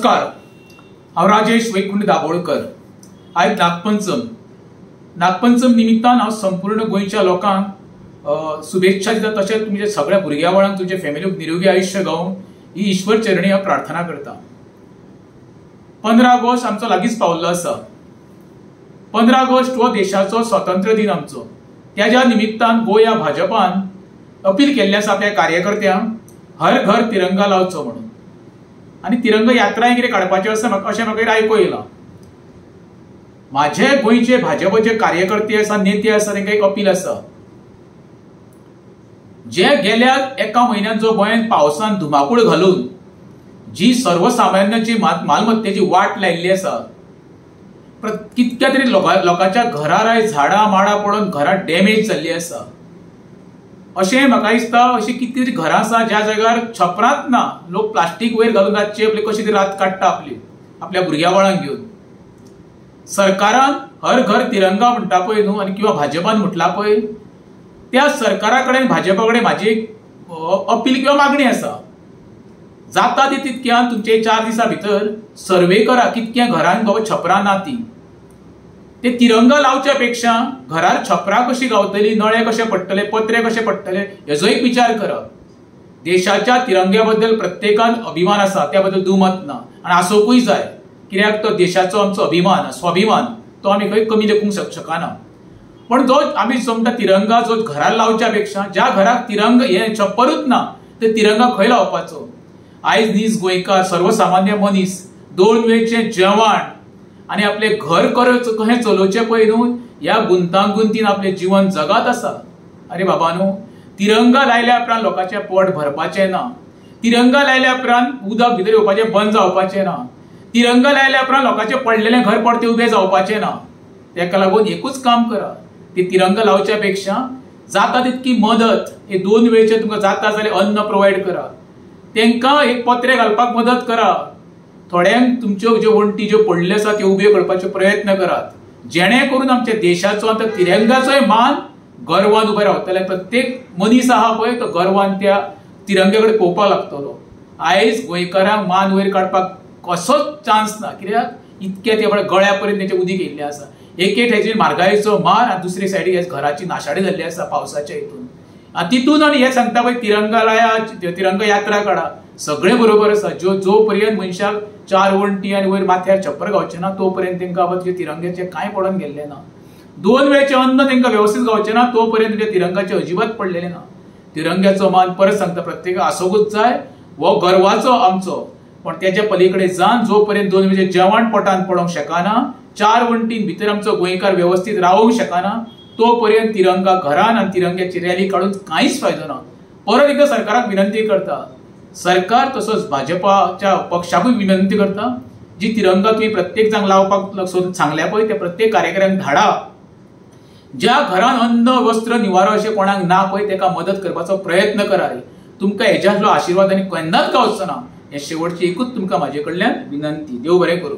नमस्कार, हांव राजेश वैकुंठ दाबोळकर। आज नागपंचम निमित्तान हांव संपूर्ण गोंयच्या लोकांक शुभेच्छा दिता। तशेंच तुमच्या सगळ्या भुरग्यां वळांक तुमच्या फॅमिलीक निरोगी आयुष्य गावूं ही ईश्वर चरणी हांव प्रार्थना करता। 15 ऑगस्ट आमचो लागींच पावल्लो आसा। 15 ऑगस्ट हो देशाचो स्वातंत्र्य दिन आमचो। त्याच्या निमित्तान गोंया भाजपान अपील केल्लें आसा आपल्या कार्यकर्त्यांक हर घर तिरंगा लावचो म्हणून, आणि तिरंगा यात्रा कितें काडपाचें आसा अशें म्हाका आयकूं येयलां। माझे गोंयचे भाजपचे कार्यकर्ते आसा, नेते आसा, तांकां एक अपील आसा। जे गेल्या एका म्हयन्यात जो गोंयांत पावसान धुमाकूळ घालून जी सर्वसामान्याची मालमत्तेची वाट लायिल्ली आसा, कितक्या तरी लोकांच्या घरार आयज झाडां माडां पडून घरां डॅमेज जाल्ली आसा। अशें म्हाका दिसता अशी कितली तरी घरां आसा ज्या जाग्यार छपरांत ना, लोक प्लास्टीक वयर घालून रातचे आपली कशी तरी रात काडटा आपल्या भुरग्यां वळांक घेवन। सरकारान हर घर तिरंगा म्हणटा पळय न्हू, आनी किंवा भाजपान म्हटला पळय, त्या सरकारा कडेन भाजपा कडेन म्हाजी अपील किंवा मागणी आसा। जाता तितक्यान तुमचे 4 दिसां भितर सर्वे करा कितक्या घरांक बाबा छपरां ना ती। ते तिरंगा लावच्या पेक्षा घरार छपरां कशी गावतली, नळे कशे पडटले, पत्रे कशे पडटले हेजो एक विचार करा। देशाच्या तिरंग्या बद्दल प्रत्येकान अभिमान आसा, त्या बद्दल दुमत ना, आणि आसोकूय जाय, कित्याक तो देशाचो आमचो अभिमान, स्वाभिमान तो आमी खंय कमी लेखूंक शकना। पण जो आमी समजा तिरंगा जो घरार लावच्या पेक्षा ज्या घराक तिरंगा हे छप्परूच ना ते तिरंगा खंय लावपाचो। आयज नीज गोंयकार सर्वसामान्य मनीस 2 वेळचें जेवण आणि आपले घर कशें चलोवचें पळय न्हू, ह्या गुंतागुंतीन आपले जीवन जगत आसा। अरे बाबांनो, तिरंगा लायल्या उपरांत लोकांचें पोट भरपाचें ना, तिरंगा लायल्या उपरांत उदक भितर येवपाचें बंद जावपाचें ना, तिरंगा लायल्या उपरांत लोकांचें पडलेलें घर परते उबें जावपाचें ना। तेका लागून एकूच काम करा, ती तिरंगा लावच्या पेक्षा जाता तितकी मदत, हे 2 वेळचें तुमकां जाता जाल्यार अन्न प्रोवायड करा, तांकां एक पत्रे घालपाक मदत करा, थोड्यांक तुमच्यो ज्यो वण्टी ज्यो पडल्यो आसा त्यो उब्यो करपाचो प्रयत्न करात, जेणे करून आमच्या देशाचो आतां तिरंगाचोय मान गर्वान उबो रावतले। प्रत्येक मनीस आहा पळय तो गर्वान त्या तिरंग्या कडेन पळोवपाक लागतलो। आयज गोंयकारांक मान वयर काडपाक कसोच चान्स ना, कित्याक इतके ते गळ्या पर्यंत तेंचे उदीक येयल्लें आसा। एक ठायचेर म्हारगायेचो मार आनी दुसरे सायडीक घराची नाशाडी जाल्ली आसा पावसाच्या हितून। तितून आनी हे सांगता पळय तिरंगा लाया, तिरंगा यात्रा काडा, सगळें बरोबर आसा। जो पर्यंत मनशाक 4 वण्टी आनी वयर माथ्यार छप्पर गावचें ना तो पर्यंत तांकां बाबा तिरंग्याचें कांय पडून गेल्लें ना। 2 वेळचें अन्न तांकां वेवस्थीत गावचें ना तो पर्यंत त्या तिरंगाचें अजिबात पडलेलें ना। तिरंग्याचो मान परत सांगता प्रत्येक आसोगूच जाय, हो गर्वाचो आमचो। पण त्याच्या पलीकडे जावन जो पर्यंत 2 वेळचें जेवण पोटान पडोंक शकना, 4 वण्टीन भितर आमचो गोंयकार वेवस्थीत रावूंक शकना, तो पर्यंत तिरंगा घरान आनी तिरंग्याची रॅली काडून कांयच फायदो ना। परत एकदा सरकाराक विनंती करता, सरकार तसोच भाजपाच्या पक्षाकूय विनंती करता, जी तिरंगा तुम्ही प्रत्येक जाण लावपाक सांगल्या पळय त्या प्रत्येक कार्यकर्त्यांक धाडा। ज्या घरान अन्न वस्त्र निवारो अशें कोणाक ना पळय ताका मदत करपाचो प्रयत्न करा रे। तुमकां हेज्यातलो आशिर्वाद आनी केन्नाच गावचो ना, हे शेवटची एकूच तुमकां म्हाजे कडल्यान विनंती। देव बरें करूं।